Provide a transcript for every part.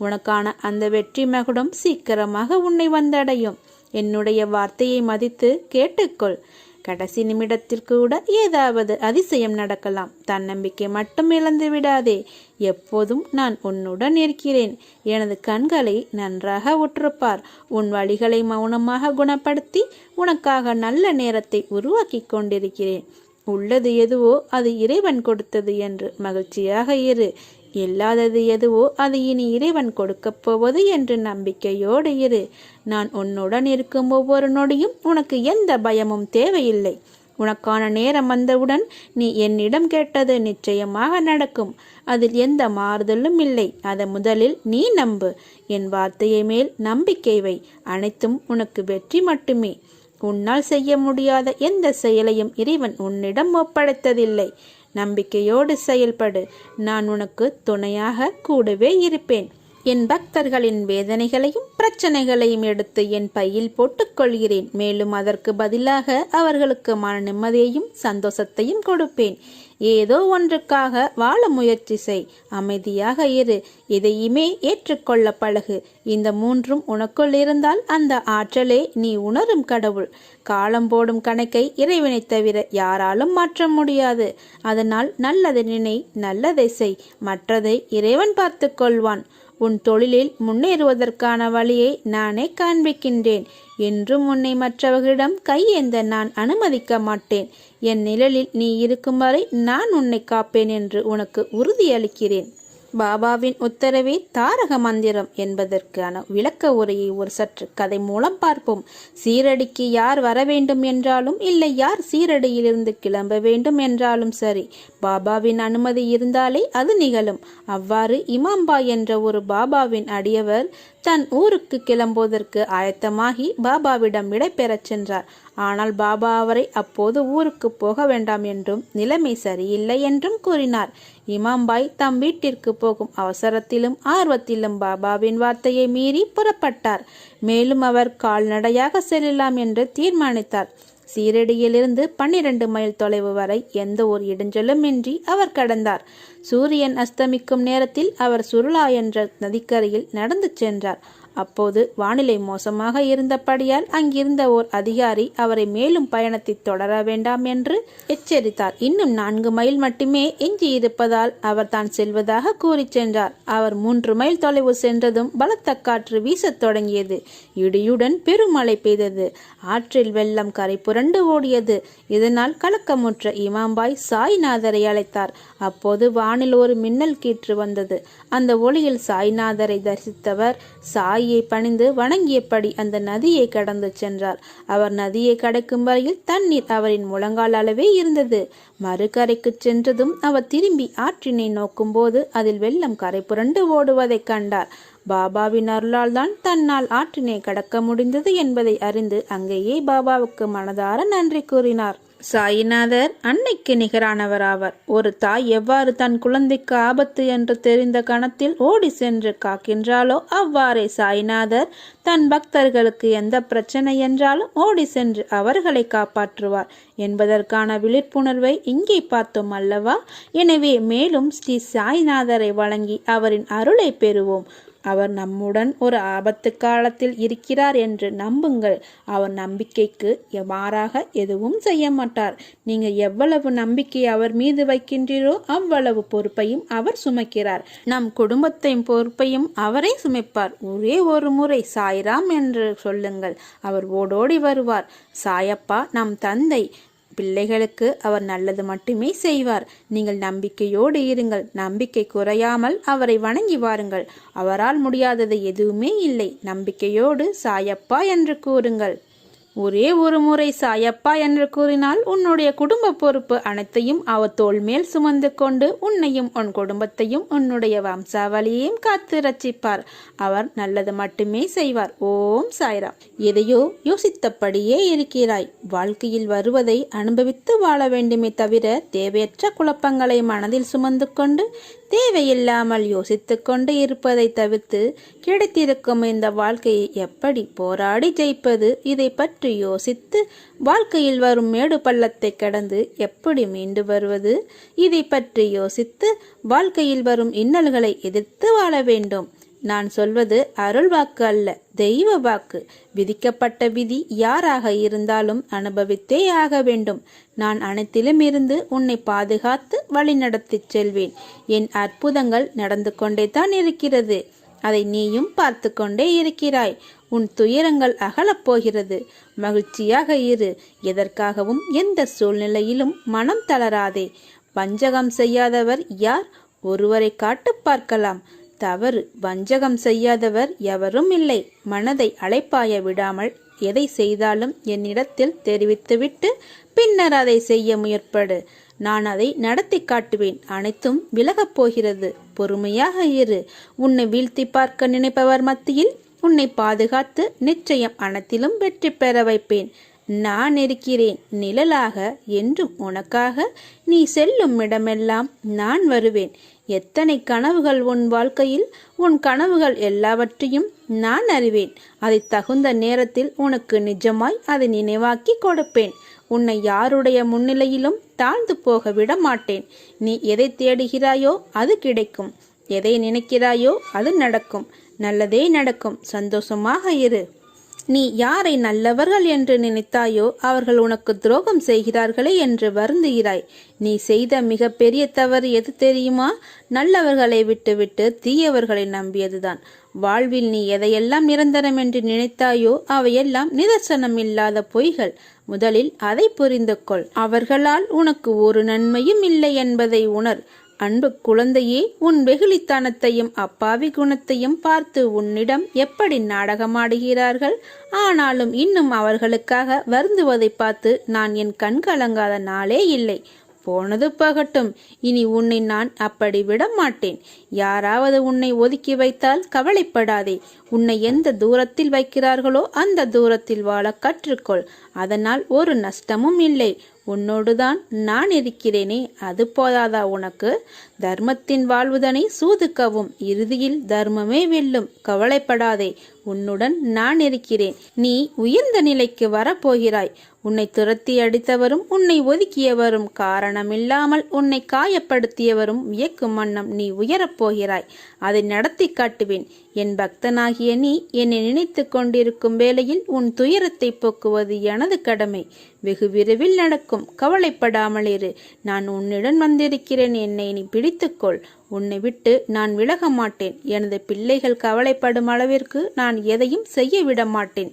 உனக்கான அந்த வெற்றி மகுடம் சீக்கிரமாக உன்னை வந்தடையும். என்னுடைய வார்த்தையை மதித்து கேட்டுக்கொள். கடைசி நிமிடத்தில் கூட ஏதாவது அதிசயம் நடக்கலாம். தன்னம்பிக்கை மட்டும் இழந்து விடாதே. எப்போதும் நான் உன்னுடன் இருக்கிறேன். எனது கண்களை நன்றாக உற்றுப்பார். உன் வழிகளை மௌனமாக குணப்படுத்தி உனக்காக நல்ல நேரத்தை உருவாக்கி கொண்டிருக்கிறேன். உள்ளது எதுவோ அது இறைவன் கொடுத்தது என்று மகிழ்ச்சியாக இரு. இல்லாதது எதுவோ அது இனி இறைவன் கொடுக்கப் போவது என்று நம்பிக்கையோடு இரு. நான் உன்னுடன் இருக்கும் ஒவ்வொரு நொடியும் உனக்கு எந்த பயமும் தேவையில்லை. உனக்கான நேரம் வந்தவுடன் நீ என்னிடம் கேட்டது நிச்சயமாக நடக்கும். அதில் எந்த மாறுதலும் இல்லை. அதை முதலில் நீ நம்பு. என் வார்த்தையை மேல் நம்பிக்கை வை. அனைத்தும் உனக்கு வெற்றி மட்டுமே. உன்னால் செய்ய முடியாத எந்த செயலையும் இறைவன் உன்னிடம் ஒப்படைத்ததில்லை. நம்பிக்கையோடு செயல்படு. நான் உனக்கு துணையாக கூடவே இருப்பேன். என் பக்தர்களின் வேதனைகளையும் பிரச்சனைகளையும் எடுத்து என் பையில் போட்டுக்கொள்கிறேன். மேலும் அதற்கு பதிலாக அவர்களுக்கு மன நிம்மதியையும் சந்தோஷத்தையும் கொடுப்பேன். ஏதோ ஒன்றுக்காக வாழ முயற்சி செய். அமைதியாக இரு. எதையுமே ஏற்றுக்கொள்ள பழகு. இந்த மூன்றும் உனக்குள் இருந்தால் அந்த ஆற்றலே நீ உணரும் கடவுள். காலம் போடும் கணக்கை இறைவனை தவிர யாராலும் மாற்ற முடியாது. அதனால் நல்லதை நினை, நல்லதை செய். மற்றதை இறைவன் பார்த்து கொள்வான். உன் தொழிலில் முன்னேறுவதற்கான வழியை நானே காண்பிக்கின்றேன். என்றும் உன்னை மற்றவர்களிடம் கையேந்த நான் அனுமதிக்க மாட்டேன். என் நிழலில் நீ இருக்கும் வரை நான் உன்னை காப்பேன் என்று உனக்கு உறுதியளிக்கிறேன். பாபாவின் உத்தரவே தாரக மந்திரம் என்பதற்கான விளக்க உரையை ஒரு சற்று கதை மூலம் பார்ப்போம். சீரடிக்கு யார் வர வேண்டும் என்றாலும் இல்லை, யார் சீரடியிலிருந்து கிளம்ப வேண்டும் என்றாலும் சரி, பாபாவின் அனுமதி இருந்தாலே அது நிகழும். அவ்வாறு இமாம்பாய் என்ற ஒரு பாபாவின் அடியவர் தன் ஊருக்கு கிளம்புவதற்கு ஆயத்தமாகி பாபாவிடம் விடை பெறச் சென்றார். ஆனால் பாபா அவரை அப்போது ஊருக்கு போக வேண்டாம் என்றும் நிலைமை சரியில்லை என்றும் கூறினார். இமாம்பாய் தம் வீட்டிற்கு போகும் அவசரத்திலும் ஆர்வத்திலும் பாபாவின் வார்த்தையை மீறி புறப்பட்டார். மேலும் அவர் கால்நடையாக செல்லலாம் என்று தீர்மானித்தார். சீரடியிலிருந்து 12 மைல் தொலைவு வரை எந்த ஒரு இடைஞ்சலும் இன்றி அவர் கடந்தார். சூரியன் அஸ்தமிக்கும் நேரத்தில் அவர் சுருளா என்ற நதிக்கரையில் நடந்து சென்றார். அப்போது வானிலை மோசமாக இருந்தபடியால் அங்கிருந்த ஓர் அதிகாரி அவரை மேலும் பயணத்தை தொடர வேண்டாம் என்று எச்சரித்தார். இன்னும் 4 மைல் மட்டுமே எஞ்சி இருப்பதால் அவர் தான் செல்வதாக கூறி சென்றார். அவர் 3 மைல் தொலைவு சென்றதும் பலத்த காற்று வீசத் தொடங்கியது. இடியுடன் பெருமழை பெய்தது. ஆற்றில் வெள்ளம் கரை புரண்டு ஓடியது. இதனால் கலக்கமுற்ற இமாம்பாய் சாய்நாதரை அழைத்தார். அப்போது வானில் ஒரு மின்னல் கீற்று வந்தது. அந்த ஒளியில் சாய்நாதரை தரிசித்தவர் சாயை பணிந்து வணங்கியபடி அந்த நதியை கடந்து சென்றார். அவர் நதியை கடக்கும் வரையில் தண்ணீர் அவரின் முழங்கால் அளவே இருந்தது. மறுகரைக்கு சென்றதும் அவர் திரும்பி ஆற்றினை நோக்கும் போது அதில் வெள்ளம் கரை புரண்டு ஓடுவதை கண்டார். பாபாவின் அருளால் தான் தன்னால் ஆற்றினை கடக்க முடிந்தது என்பதை அறிந்து அங்கேயே பாபாவுக்கு மனதார நன்றி கூறினார். சாய்நாதர் அன்னைக்கு நிகரானவராவர். ஒரு தாய் எவ்வாறு தன் குழந்தைக்கு ஆபத்து என்று தெரிந்த கணத்தில் ஓடி சென்று காக்கின்றாலோ அவ்வாறே சாய்நாதர் தன் பக்தர்களுக்கு எந்த பிரச்சனை என்றாலும் ஓடி சென்று அவர்களை காப்பாற்றுவார் என்பதற்கான விழிப்புணர்வை இங்கே பார்த்தோம் அல்லவா? எனவே மேலும் ஸ்ரீ சாய்நாதரை வழங்கி அவரின் அருளை பெறுவோம். அவர் நம்முடன் ஒரு ஆபத்து காலத்தில் இருக்கிறார் என்று நம்புங்கள். அவர் நம்பிக்கைக்கு மாறாக எதுவும் செய்ய மாட்டார். நீங்கள் எவ்வளவு நம்பிக்கை அவர் மீது வைக்கின்றீரோ அவ்வளவு பொறுப்பையும் அவர் சுமக்கிறார். நம் குடும்பத்தின் பொறுப்பையும் அவரே சுமைப்பார். ஒரே ஒரு முறை சாய்ராம் என்று சொல்லுங்கள், அவர் ஓடோடி வருவார். சாயப்பா நம் தந்தை. பிள்ளைகளுக்கு அவர் நல்லது மட்டுமே செய்வார். நீங்கள் நம்பிக்கையோடு இருங்கள். நம்பிக்கை குறையாமல் அவரை வணங்கி வாருங்கள். அவரால் முடியாதது எதுவுமே இல்லை. நம்பிக்கையோடு சாயப்பா என்று கூறுங்கள். ஒரே ஒரு முறை சாயப்பா என்று கூறினால் உன்னுடைய குடும்ப பொறுப்பு அனைத்தையும் அவர் தோள் மேல் சுமந்து கொண்டு உன்னையும் உன் குடும்பத்தையும் உன்னுடைய வம்சாவளியையும் காத்து ரட்சிப்பார். அவர் நல்லது மட்டுமே செய்வார். ஓம் சாய்ராம். எதையோ யோசித்தபடியே இருக்கிறாய். வாழ்க்கையில் வருவதை அனுபவித்து வாழ வேண்டுமே தவிர தேவையற்ற குழப்பங்களை மனதில் சுமந்து கொண்டு தேவையில்லாமல் யோசித்து கொண்டு இருப்பதை தவிர்த்து கிடைத்திருக்கும் இந்த வாழ்க்கையை எப்படி போராடி ஜெயிப்பது, இதை பற்றி யோசித்து வாழ்க்கையில் வரும் மேடு பள்ளத்தை கடந்து எப்படி மீண்டு வருவது, இதை பற்றி யோசித்து வாழ்க்கையில் வரும் இன்னல்களை எதிர்த்து வாழ வேண்டும். நான் சொல்வது அருள் வாக்கு அல்ல, தெய்வ வாக்கு. விதிக்கப்பட்ட விதி யாராக இருந்தாலும் அனுபவித்தே ஆக வேண்டும். நான் அனைத்திலும் இருந்து உன்னை பாதுகாத்து வழிநடத்திச் செல்வேன். என் அற்புதங்கள் நடந்து கொண்டே தான் இருக்கிறது. அதை நீயும் பார்த்து கொண்டே இருக்கிறாய். உன் துயரங்கள் அகலப் போகிறது. மகிழ்ச்சியாக இரு. எதற்காகவும் எந்த சூழ்நிலையிலும் மனம் தளராதே. வஞ்சகம் செய்யாதவர் யார்? ஒருவரை காட்டு பார்க்கலாம். தவறு. வஞ்சகம் செய்யாதவர் எவரும் இல்லை. மனதை அலைப்பாய விடாமல் எதை செய்தாலும் என்னிடத்தில் தெரிவித்துவிட்டு பின்னர் அதை செய்ய முயற்படு. நான் அதை நடத்தி காட்டுவேன். அனைத்தும் விலகப் போகிறது. பொறுமையாக இரு. உன்னை வீழ்த்தி பார்க்க நினைப்பவர் மத்தியில் உன்னை பாதுகாத்து நிச்சயம் அனைத்திலும் வெற்றி பெற வைப்பேன். நான் இருக்கிறேன் நிழலாக என்றும் உனக்காக. நீ செல்லும் இடமெல்லாம் நான் வருவேன். எத்தனை கனவுகள் உன் வாழ்க்கையில்? உன் கனவுகள் எல்லாவற்றையும் நான் அறிவேன். அதை தகுந்த நேரத்தில் உனக்கு நிஜமாய் அதை நினைவாக்கி கொடுப்பேன். உன்னை யாருடைய முன்னிலையிலும் தாழ்ந்து போக விட மாட்டேன். நீ எதை தேடுகிறாயோ அது கிடைக்கும். எதை நினைக்கிறாயோ அது நடக்கும். நல்லதே நடக்கும். சந்தோஷமாக இரு. நீ யாரை நல்லவர்கள் என்று நினைத்தாயோ அவர்கள் உனக்கு துரோகம் செய்கிறார்களே என்று வருந்துகிறாய். நீ செய்த மிக பெரிய தவறு எது தெரியுமா? நல்லவர்களை விட்டுவிட்டு தீயவர்களை நம்பியதுதான். வாழ்வில் நீ எதையெல்லாம் நிரந்தரம் என்று நினைத்தாயோ அவையெல்லாம் நிதர்சனம் இல்லாத பொய்கள். முதலில் அதை புரிந்து கொள். அவர்களால் உனக்கு ஒரு நன்மையும் இல்லை என்பதை உணர். அன்பு குழந்தையே, உன் வெகுளித்தனத்தையும் அப்பாவி குணத்தையும் பார்த்து உன்னிடம் எப்படி நாடகமாடுகிறார்கள். ஆனாலும் இன்னும் அவர்களுக்காக வருந்துவதை பார்த்து நான் என் கண் கலங்காத நாளே இல்லை. போனது போகட்டும். இனி உன்னை நான் அப்படி விட மாட்டேன். யாராவது உன்னை ஒதுக்கி வைத்தால் கவலைப்படாதே. உன்னை எந்த தூரத்தில் வைக்கிறார்களோ அந்த தூரத்தில் வாழ கற்றுக்கொள். அதனால் ஒரு நஷ்டமும் இல்லை. உன்னோடுதான் நான் இருக்கிறேனே, அது போதாதா உனக்கு? தர்மத்தின் வாழ்வுதனை சூதுக்கவும் இறுதியில் தர்மமே வெல்லும். கவலைப்படாதே, உன்னுடன் நான் இருக்கிறேன். நீ உயர்ந்த நிலைக்கு வரப்போகிறாய். உன்னை துரத்தி அடித்தவரும் உன்னை ஒதுக்கியவரும் காரணமில்லாமல் உன்னை காயப்படுத்தியவரும் வியக்கும் வண்ணம் நீ உயரப்போகிறாய். அதை நடத்தி காட்டுவேன். என் பக்தனாகிய நீ என்னை நினைத்து கொண்டிருக்கும் வேளையில் உன் துயரத்தை போக்குவது எனது கடமை. வெகு விரைவில் நடக்கும். கவலைப்படாமல் இரு. நான் உன்னிடம் வந்திருக்கிறேன். என்னை நீ பிடித்துக்கொள். உன்னை விட்டு நான் விலக மாட்டேன். எனது பிள்ளைகள் கவலைப்படும் அளவிற்கு நான் எதையும் செய்ய விட மாட்டேன்.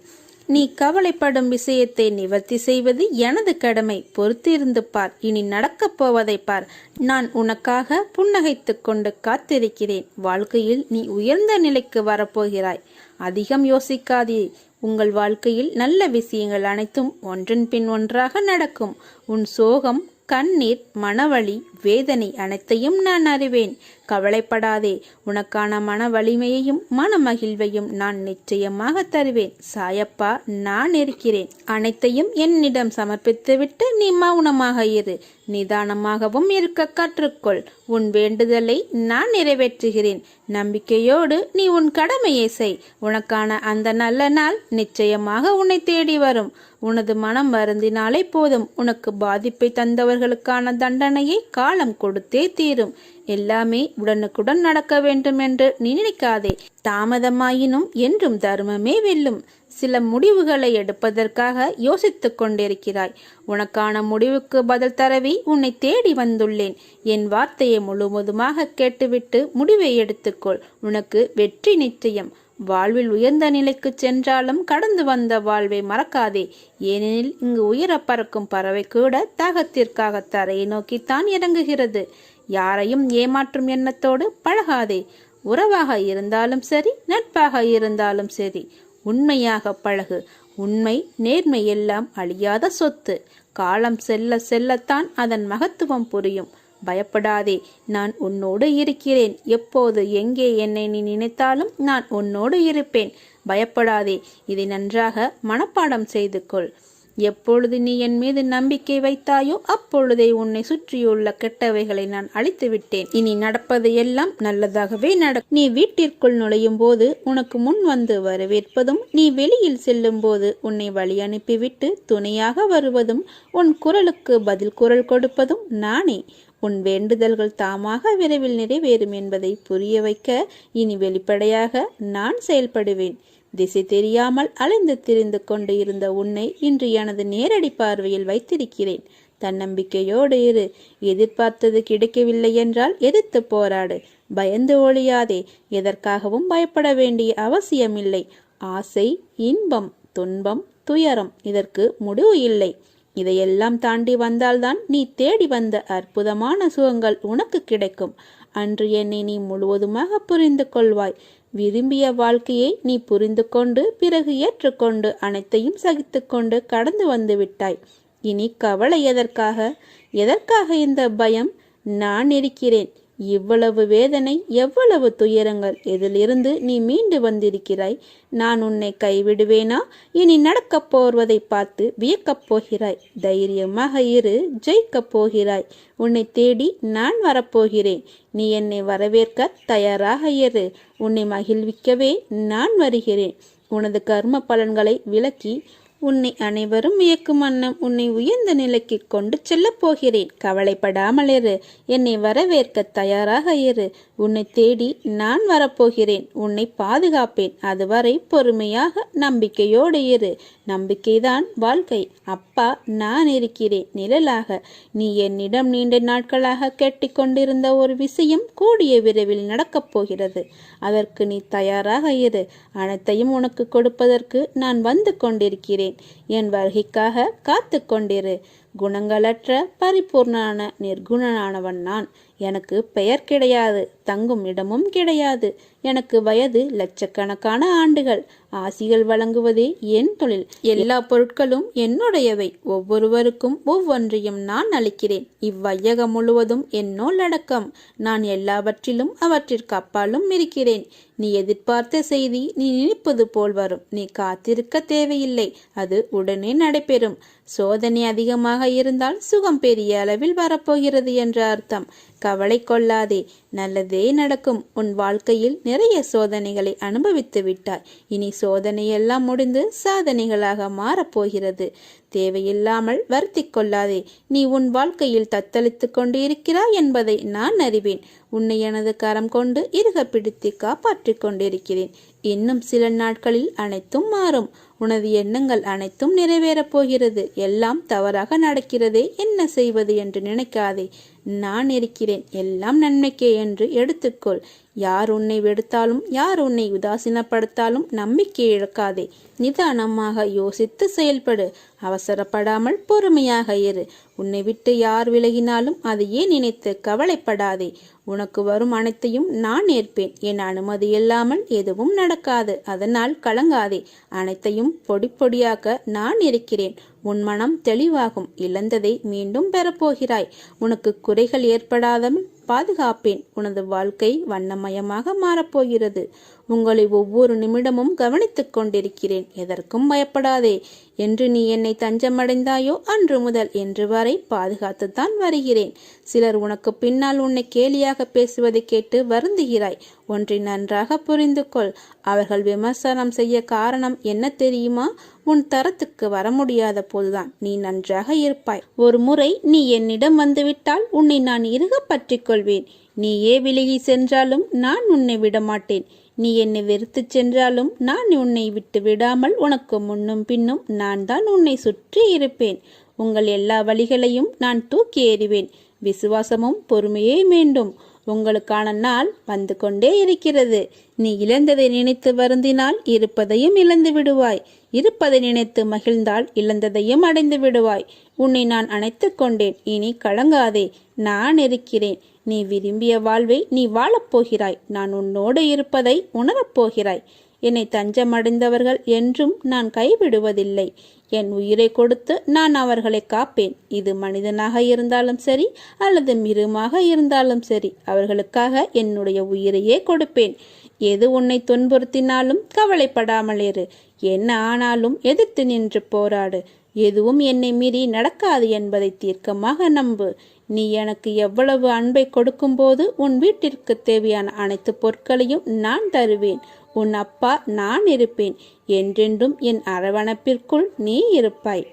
நீ கவலைப்படும் விஷயத்தை நிவர்த்தி செய்வது எனது கடமை. பொறுத்திருந்து பார். இனி நடக்கப் போவதை பார். நான் உனக்காக புன்னகைத்து கொண்டு காத்திருக்கிறேன். வாழ்க்கையில் நீ உயர்ந்த நிலைக்கு வரப்போகிறாய். அதிகம் யோசிக்காதே. உங்கள் வாழ்க்கையில் நல்ல விஷயங்கள் அனைத்தும் ஒன்றன் பின் ஒன்றாக நடக்கும். உன் சோகம், கண்ணீர், மனவலி, வேதனை அனைத்தையும் நான் அறிவேன். கவலைப்படாதே. உனக்கான மன வலிமையையும் மன மகிழ்வையும் நான் நிச்சயமாக தருவேன். சாயப்பா, நான் இருக்கிறேன். அனைத்தையும் என்னிடம் சமர்ப்பித்துவிட்டு நீ மௌனமாக இரு. நிதானமாகவும் இருக்க கற்றுக்கொள். உன் வேண்டுதலை நான் நிறைவேற்றுகிறேன். நம்பிக்கையோடு நீ உன் கடமையை செய். உனக்கான அந்த நல்ல நாள் நிச்சயமாக உன்னை தேடி வரும். உனது மனம் வருந்தினாலே போதும். உனக்கு பாதிப்பை தந்தவர்களுக்கான தண்டனையை காலம் கொடுத்தே தீரும். எல்லாமே உடனுக்குடன் நடக்க வேண்டும் என்று நீ நினைக்காதே. தாமதமாயினும் என்றும் தர்மமே வெல்லும். சில முடிவுகளை எடுப்பதற்காக யோசித்துக் கொண்டிருக்கிறாய். உனக்கான முடிவுக்கு பதில் தரவே உன்னை தேடி வந்துள்ளேன். என் வார்த்தையை முழுவதுமாக கேட்டுவிட்டு முடிவை எடுத்துக்கொள். உனக்கு வெற்றி நிச்சயம். வாழ்வில் உயர்ந்த நிலைக்கு சென்றாலும் கடந்து வந்த வாழ்வை மறக்காதே. ஏனெனில் இங்கு உயர பறக்கும் பறவை கூட தாகத்திற்காக தரையை நோக்கித்தான் இறங்குகிறது. யாரையும் ஏமாற்றும் எண்ணத்தோடு பழகாதே. உறவாக இருந்தாலும் சரி, நட்பாக இருந்தாலும் சரி, உண்மையாக பழகு. உண்மை, நேர்மை எல்லாம் அழியாத சொத்து. காலம் செல்ல செல்லத்தான் அதன் மகத்துவம் புரியும். பயப்படாதே. நான் உன்னோடு இருக்கிறேன். எப்போது எங்கே என்னை நீ நினைத்தாலும் நான் உன்னோடு இருப்பேன். பயப்படாதே. இதை நன்றாக மனப்பாடம் செய்து கொள். எப்பொழுது நீ என் மீது நம்பிக்கை வைத்தாயோ அப்பொழுதே உன்னை சுற்றியுள்ள கெட்டவைகளை நான் அழித்து விட்டேன். இனி நடப்பது எல்லாம் நல்லதாகவே நடக்கும். நீ வீட்டிற்குள் நுழையும் போது உனக்கு முன் வந்து வரவேற்பதும், நீ வெளியில் செல்லும் போது உன்னை வழி அனுப்பிவிட்டு துணையாக வருவதும், உன் குரலுக்கு பதில் குரல் கொடுப்பதும் நானே. உன் வேண்டுதல்கள் தாமாக விரைவில் நிறைவேறும் என்பதை புரிய வைக்க இனி வெளிப்படையாக நான் செயல்படுவேன். திசை தெரியாமல் அலைந்து திரிந்து கொண்டு இருந்த உன்னை இன்று எனது நேரடி பார்வையில் வைத்திருக்கிறேன். தன்னம்பிக்கையோடு இரு. எதிர்பார்த்தது கிடைக்கவில்லை என்றால் எதிர்த்து போராடு. பயந்து ஒழியாதே. எதற்காகவும் பயப்பட வேண்டிய அவசியமில்லை. ஆசை, இன்பம், துன்பம், துயரம் இதற்கு முடிவு இல்லை. இதையெல்லாம் தாண்டி வந்தால்தான் நீ தேடி வந்த அற்புதமான சுகங்கள் உனக்கு கிடைக்கும். அன்று என்னை நீ முழுவதுமாக புரிந்து கொள்வாய். விரும்பிய வாழ்க்கையை நீ புரிந்து கொண்டு பிறகு ஏற்றுக்கொண்டு அனைத்தையும் சகித்து கொண்டு கடந்து வந்து விட்டாய். இனி கவலை எதற்காக? எதற்காக இந்த பயம்? நான் இருக்கிறேன். இவ்வளவு வேதனை, எவ்வளவு துயரங்கள், இதிலிருந்து நீ மீண்டு வந்திருக்கிறாய். நான் உன்னை கைவிடுவேனா? இனி நடக்கப் போவதை பார்த்து வியக்கப் போகிறாய். தைரியமாக இரு, ஜெயிக்கப் போகிறாய். உன்னை தேடி நான் வரப்போகிறேன். நீ என்னை வரவேற்க தயாராக இரு. உன்னை மகிழ்விக்கவே நான் வருகிறேன். உனது கர்ம பலன்களை விலக்கி உன்னை அனைவரும் வியக்கும் வண்ணம் உன்னை உயர்ந்த நிலைக்கு கொண்டு செல்லப் போகிறேன். கவலைப்படாமல் இரு. என்னை வரவேற்க தயாராக இரு. உன்னை தேடி நான் வரப்போகிறேன். உன்னை பாதுகாப்பேன். அதுவரை பொறுமையாக நம்பிக்கையோடு இரு. நம்பிக்கைதான் வாழ்க்கை. அப்பா நான் இருக்கிறேன் நிழலாக. நீ என்னிடம் நீண்ட நாட்களாக கேட்டுக்கொண்டிருந்த ஒரு விஷயம் கூடிய விரைவில் நடக்கப் போகிறது. அதற்கு நீ தயாராக இரு. அனைத்தையும் உனக்கு கொடுப்பதற்கு நான் வந்து கொண்டிருக்கிறேன். என் வருகைக்காக காத்து கொண்டிரு. குணங்களற்ற பரிபூர்ணான நிர்குணனானவன் நான். எனக்கு பெயர் கிடையாது, தங்கும் இடமும் கிடையாது. எனக்கு வயது லட்சக்கணக்கான ஆண்டுகள். ஆசிகள் வழங்குவதே என் தொழில். எல்லா பொருட்களும் என்னுடையவை. ஒவ்வொருவருக்கும் ஒவ்வொன்றையும் நான் அளிக்கிறேன். இவ்வையகம் முழுவதும் என்னோல் அடக்கம். நான் எல்லாவற்றிலும் அவற்றிற்கு அப்பாலும் இருக்கிறேன். நீ எதிர்பார்த்த செய்தி நீ நினைப்பது போல் வரும். நீ காத்திருக்க தேவையில்லை. அது உடனே நடைபெறும். சோதனை அதிகமாக இருந்தால் சுகம் பெரிய அளவில் வரப்போகிறது என்ற அர்த்தம். கவலை கொள்ளாதே. நல்லதே நடக்கும். உன் வாழ்க்கையில் நிறைய சோதனைகளை அனுபவித்து விட்டாய். இனி சோதனையெல்லாம் முடிந்து சாதனைகளாக மாறப்போகிறது. தேவையில்லாமல் வருத்தி கொள்ளாதே. நீ உன் வாழ்க்கையில் தத்தளித்து கொண்டு இருக்கிறாய் என்பதை நான் அறிவேன். உன்னை எனது கரம் கொண்டு இறுக பிடித்து காப்பாற்றிக் கொண்டிருக்கிறேன். இன்னும் சில நாட்களில் அனைத்தும் மாறும். உனது எண்ணங்கள் அனைத்தும் நிறைவேறப் போகிறது. எல்லாம் தவறாக நடக்கிறதே, என்ன செய்வது என்று நினைக்காதே. நான் இருக்கிறேன். எல்லாம் நன்மைக்கே என்று எடுத்துக்கொள். யார் உன்னை வெறுத்தாலும், யார் உன்னை உதாசீனப்படுத்தாலும் நம்பிக்கை இழக்காதே. நிதானமாக யோசித்து செயல்படு. அவசரப்படாமல் பொறுமையாக இரு. உன்னை விட்டு யார் விலகினாலும் அதையே நினைத்து கவலைப்படாதே. உனக்கு வரும் அனைத்தையும் நான் ஏற்பேன். என் அனுமதி இல்லாமல் எதுவும் நடக்காது. அதனால் கலங்காதே. அனைத்தையும் பொடி பொடியாக்க நான் இருக்கிறேன். உன் மனம் தெளிவாகும். இழந்ததை மீண்டும் பெறப்போகிறாய். உனக்கு குறைகள் ஏற்படாத பாதுகாப்பேன். உனது வாழ்க்கை வண்ணமயமாக மாறப்போகிறது. உங்களை ஒவ்வொரு நிமிடமும் கவனித்துக் கொண்டிருக்கிறேன். எதற்கும் பயப்படாதே. என்று நீ என்னை தஞ்சமடைந்தாயோ அன்று முதல் என்று வரை பாதுகாத்துத்தான் வருகிறேன். சிலர் உனக்கு பின்னால் உன்னை கேலியாக பேசுவதை கேட்டு வருந்துகிறாய். ஒன்றை நன்றாக புரிந்து கொள். அவர்கள் விமர்சனம் செய்ய காரணம் என்ன தெரியுமா? உன் தரத்துக்கு வர முடியாத போதுதான் நீ நன்றாக இருப்பாய். ஒரு முறை நீ என்னிடம் வந்துவிட்டால் உன்னை நான் இறுக பற்றி கொள்வேன். நீயே விலகி சென்றாலும் நான் உன்னை விடமாட்டேன். நீ என்னை வெறுத்து சென்றாலும் நான் உன்னை விட்டு விடாமல் உனக்கு முன்னும் பின்னும் நான் தான் உன்னை சுற்றி இருப்பேன். உங்கள் எல்லா வழிகளையும் நான் தூக்கி எறிவேன். விசுவாசமும் பொறுமையே வேண்டும். உங்களுக்கான நாள் வந்து கொண்டே இருக்கிறது. நீ இழந்ததை நினைத்து வருந்தினால் இருப்பதையும் இழந்து விடுவாய். இருப்பதை நினைத்து மகிழ்ந்தால் இழந்ததையும் அடைந்து விடுவாய். உன்னை நான் அணைத்து கொண்டேன். இனி கலங்காதே. நான் இருக்கிறேன். நீ விரும்பிய வாழ்வை நீ வாழப்போகிறாய். நான் உன்னோடு இருப்பதை உணரப்போகிறாய். என்னை தஞ்சமடைந்தவர்கள் என்றும் நான் கைவிடுவதில்லை. என் உயிரை கொடுத்து நான் அவர்களை காப்பேன். இது மனிதனாக இருந்தாலும் சரி அல்லது மிருகமாக இருந்தாலும் சரி, அவர்களுக்காக என்னுடைய உயிரையே கொடுப்பேன். எது உன்னை துன்புறுத்தினாலும் கவலைப்படாமல் இரு. என்ன ஆனாலும் எதிர்த்து நின்று போராடு. எதுவும் என்னை மீறி நடக்காது என்பதை தீர்க்கமாக நம்பு. நீ எனக்கு எவ்வளவு அன்பை கொடுக்கும்போது உன் வீட்டிற்கு தேவையான அனைத்து பொருட்களையும் நான் தருவேன். உன் அப்பா நான் இருப்பேன். என்றென்றும் என் அரவணைப்பிற்குள் நீ இருப்பாய்.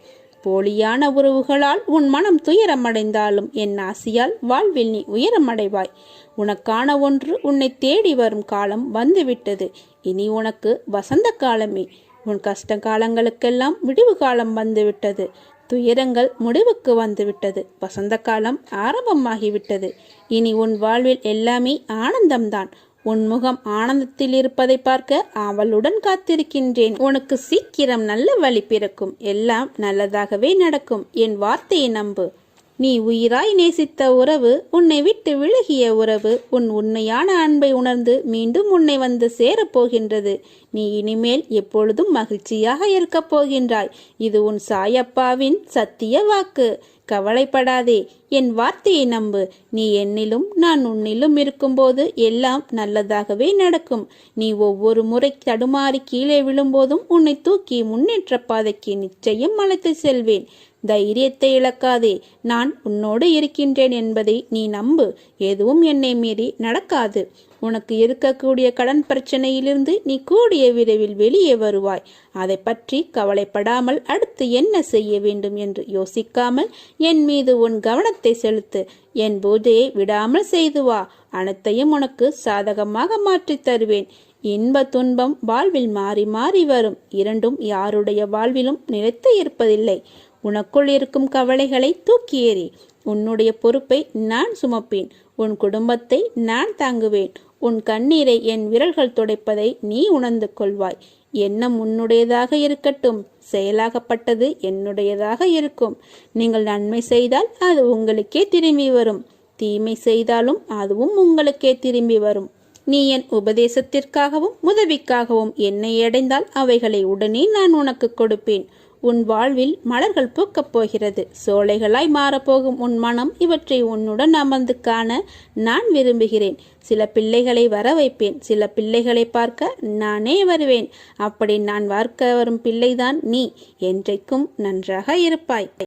போலியான உறவுகளால் உன் மனம் துயரமடைந்தாலும் என் ஆசியால் வாழ்வில் நீ உயரமடைவாய். உனக்கான ஒன்று உன்னை தேடி வரும் காலம் வந்துவிட்டது. இனி உனக்கு வசந்த காலமே. உன் கஷ்ட காலங்களுக்கெல்லாம் விடிவு காலம் வந்துவிட்டது. துயரங்கள் முடிவுக்கு வந்துவிட்டது. வசந்த காலம் ஆரம்பமாகிவிட்டது. இனி உன் வாழ்வில் எல்லாமே ஆனந்தம்தான். உன் முகம் ஆனந்தத்தில் இருப்பதை பார்க்க அவளுடன் காத்திருக்கின்றேன். உனக்கு சீக்கிரம் நல்ல வழி பிறக்கும். எல்லாம் நல்லதாகவே நடக்கும். என் வார்த்தையை நம்பு. நீ உயிராய் நேசித்த உறவு, உன்னை விட்டு விலகிய உறவு, உன் உண்மையான அன்பை உணர்ந்து மீண்டும் உன்னை வந்து சேரப்போகின்றது. நீ இனிமேல் எப்பொழுதும் மகிழ்ச்சியாக இருக்கப் போகின்றாய். இது உன் சாயப்பாவின் சத்திய வாக்கு. கவலைப்படாதே, என் வார்த்தையை நம்பு. நீ என்னிலும் நான் உன்னிலும் இருக்கும்போது எல்லாம் நல்லதாகவே நடக்கும். நீ ஒவ்வொரு முறை தடுமாறி கீழே விழும்போதும் உன்னை தூக்கி முன்னேற்ற பாதைக்கு நிச்சயம் அழைத்து செல்வேன். தைரியத்தை இழக்காதே. நான் உன்னோடு இருக்கின்றேன் என்பதை நீ நம்பு. எதுவும் என்னை மீறி நடக்காது. உனக்கு இருக்கக்கூடிய கடன் பிரச்சனையிலிருந்து நீ கூடிய விரைவில் வெளியே வருவாய். அதை பற்றி கவலைப்படாமல் அடுத்து என்ன செய்ய வேண்டும் என்று யோசிக்காமல் என் மீது உன் கவனத்தை செலுத்து. என் பூஜையை விடாமல் செய்து வா. அனைத்தையும் உனக்கு சாதகமாக மாற்றித் தருவேன். இன்ப துன்பம் வாழ்வில் மாறி மாறி வரும். இரண்டும் யாருடைய வாழ்விலும் நிலைத்து இருப்பதில்லை. உனக்குள் இருக்கும் கவலைகளை தூக்கி எறி. உன்னுடைய பொறுப்பை நான் சுமப்பேன். உன் குடும்பத்தை நான் தாங்குவேன். உன் கண்ணீரை என் விரல்கள் துடைப்பதை நீ உணர்ந்து கொள்வாய். எண்ணம் உன்னுடையதாக இருக்கட்டும். செயலாகப்பட்டது என்னுடையதாக இருக்கும். நீங்கள் நன்மை செய்தால் அது உங்களுக்கே திரும்பி வரும். தீமை செய்தாலும் அதுவும் உங்களுக்கே திரும்பி வரும். நீ என் உபதேசத்திற்காகவும் உதவிக்காகவும் என்னை அடைந்தால் அவைகளை உடனே நான் உனக்கு கொடுப்பேன். உன் வாழ்வில் மலர்கள் பூக்கப் போகிறது. சோலைகளாய் மாறப்போகும் உன் மனம் இவற்றை உன்னுடன் அமர்ந்து காண நான் விரும்புகிறேன். சில பிள்ளைகளை வர வைப்பேன். சில பிள்ளைகளை பார்க்க நானே வருவேன். அப்படி நான் பார்க்க வரும் பிள்ளைதான் நீ. என்றைக்கும் நன்றாக இருப்பாய்.